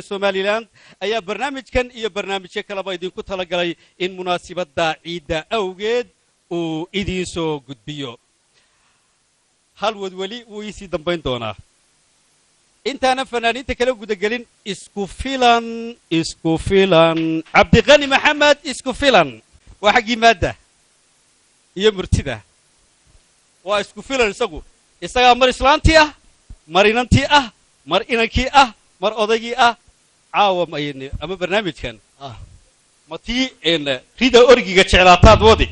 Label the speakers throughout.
Speaker 1: Somaliland ayaa barnaamijkan iyo barnaamijyo kaleba idinku tala galay in munaasabada ciida awgeed uu idin soo gudbiyo hal wadwali uu isi dambayn doona intaana fanaaniinta kala gudagelin isku filan Cabdiqani Maxamed isku filan waxa gimaada iyo murtida waa isku filan isaga mar islaantii ah mar inantii ah mar inankii ah mar odaygii ah caawa mayne ama barnaamijkan matii rida orgiga jeclaataad wadi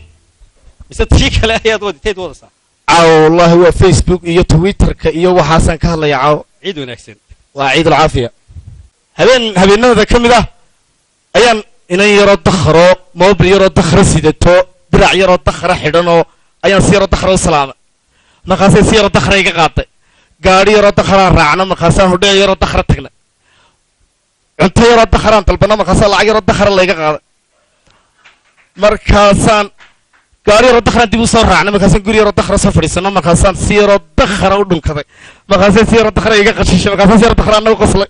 Speaker 1: mise tii kale ayaad waditeed wadasa
Speaker 2: wallahi waa Facebook iyo Twitter-ka iyo waxaasan ka hadlaya caaw
Speaker 1: ciid wanaagsan
Speaker 2: waa ciid caafiya habeenada kamid ah ayaan inay yaro dakhro mobile yaro dakhro sidato dirac yaro dakhro xidhano ayaan si yaro dakhro salaama markaasay si yaro dakhro iga qaaday gaari yaro dakhro raacna markaasaan hudheey yaro dakhro tagna cunto yaro dakhro dalbana markaasaan lacag yaro dakhro la iga qaaday markaasaan gaari yaro dakhro dib u soo raacna markaasaan guri yaro dakhro soo fadhiisano markaasaan si yaro dakhro u dhunkaday markaasay si yaro dakhro iga qashishay markaasaan si yaro dakhro anagu qoslay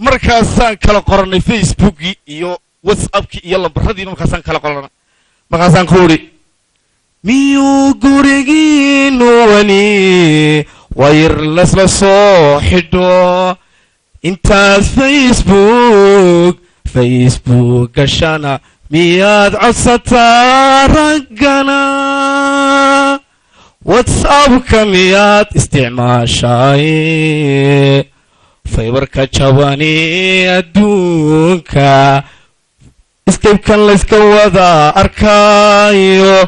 Speaker 2: markaasaan kala qoranay Facebook-ki iyo WhatsApp-ki iyo lambaradii markaasaan kala qoranay markaasaan ku uri miyuu gurigiinu wali wireless la soo xidho intaad Facebook gashana miyaad codsataa raggana WhatsApp-ka miyaad isticmaashay faybarka jabani adduunka iskaybkan la iska wada arkaayo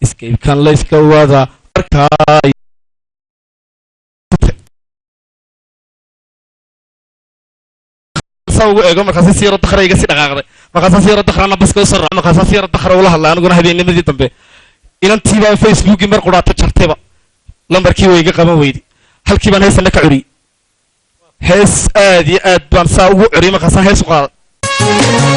Speaker 2: iskaybkan la iska wada arkaayo ugu eego markaas si yaro dakhra iga si dhaqaaqday markaas si yaro dakhrana baska u sarraa markaas si yaro dakhra ula hadlay aniguna habeennimadii dambe inantii baa Facebook-ki mar quraata jartayba lambarkii way iga qaban weydi halkii baan heesana ka curi hees aad iyo aad baan saa ugu curi markaasaan hees u qaaday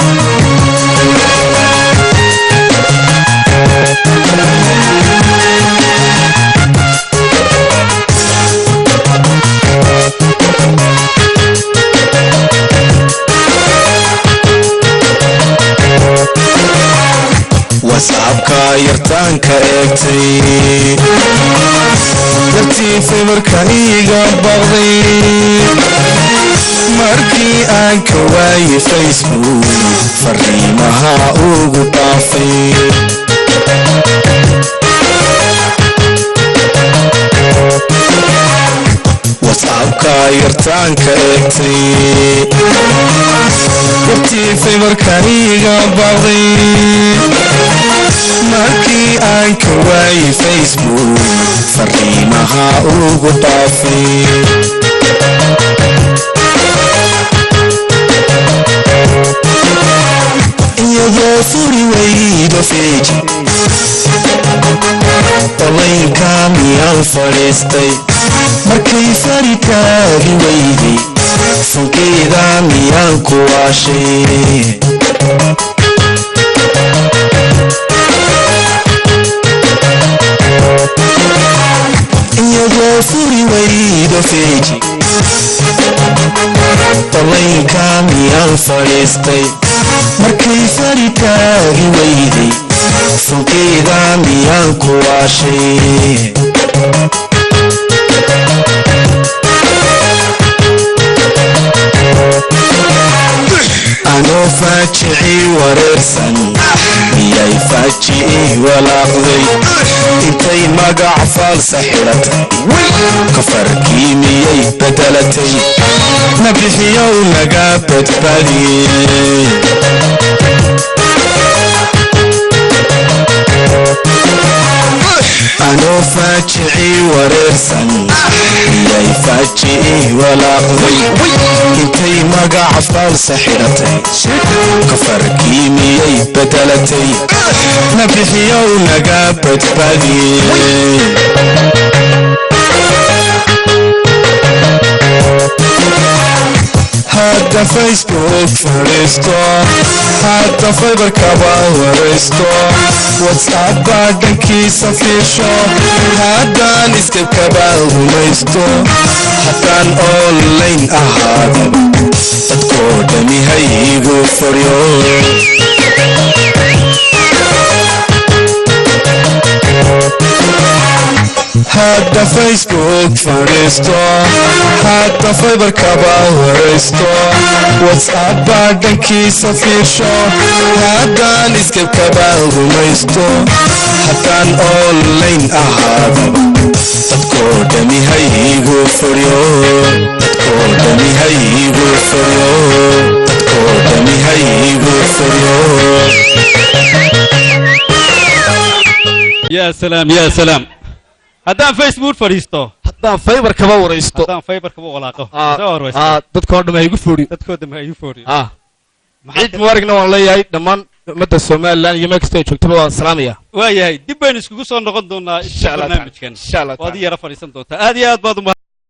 Speaker 3: WhatsApp-ka yartaanka eegtay dartiisay markaan iiga baqday markii aan ka waayay Facebook fariimaha ugu dhaafay WhatsApp-ka yartaanka eegtay dartiisay markaan iiga baqday markii aan ka waayay Facebook fariimaha ugu dhaafay iyadoo furi weydo feeji olaynka miyaan fadhiistay markay fari taagi weyday sankeeda miyaan ku waashay iyadoo furi weydo feeji olaynka miyaan fadhiistay markay fari taagi weyday sankeeda miyaan ku waashay anoo faajicii wareersan miyay faajicii walaaqday intay magac faalsa xidhatay kafarkii miyay bedelatay nabixiyow naga badbaadiyey anoo faajicii wareersan miyay faajicii walaaqday intay magac faalsa xidhatay kafarkii miyay bedelatay nabixiyow naga badbaadiyey hadda Facebook fadhiisto hadda fiberkaba waraysto whatsappba dhankiisa fiirsho haddaan iskabkaba rumaysto haddaan online ahaadaba dadkoo dhami haygu fadhiyo hadda Facebook fadhiisto hadda fiberkaba waraysto whatsappba dhankiisa fiirsho haddaan iskabkaba rumaysto haddaan online ahaadaba dadkoo dhami haygu fadhiyo dadkoo dhami haygu fadhiyo dadkoo dhami haygu fadhiyo
Speaker 1: يا سلام يا سلام هدان فيسبوك فريستو
Speaker 2: haddaan fiberkaba waraysto
Speaker 1: هدان فايبر كبو ولاقه
Speaker 2: dadkoo dhamma igu fuudhi
Speaker 1: dadkooda ma ay fooriyo
Speaker 2: ciid mubaaragna waan leeyahay dhammaan ummadda Soomaaliland iyo meel kasta ay joogtaba waan salaamaya
Speaker 1: waayahay dib baynu iskugu soo noqon doonaa barnaamijkan
Speaker 2: insha Allah
Speaker 1: waad yara fadhiisan doontaa aad iyo aad baad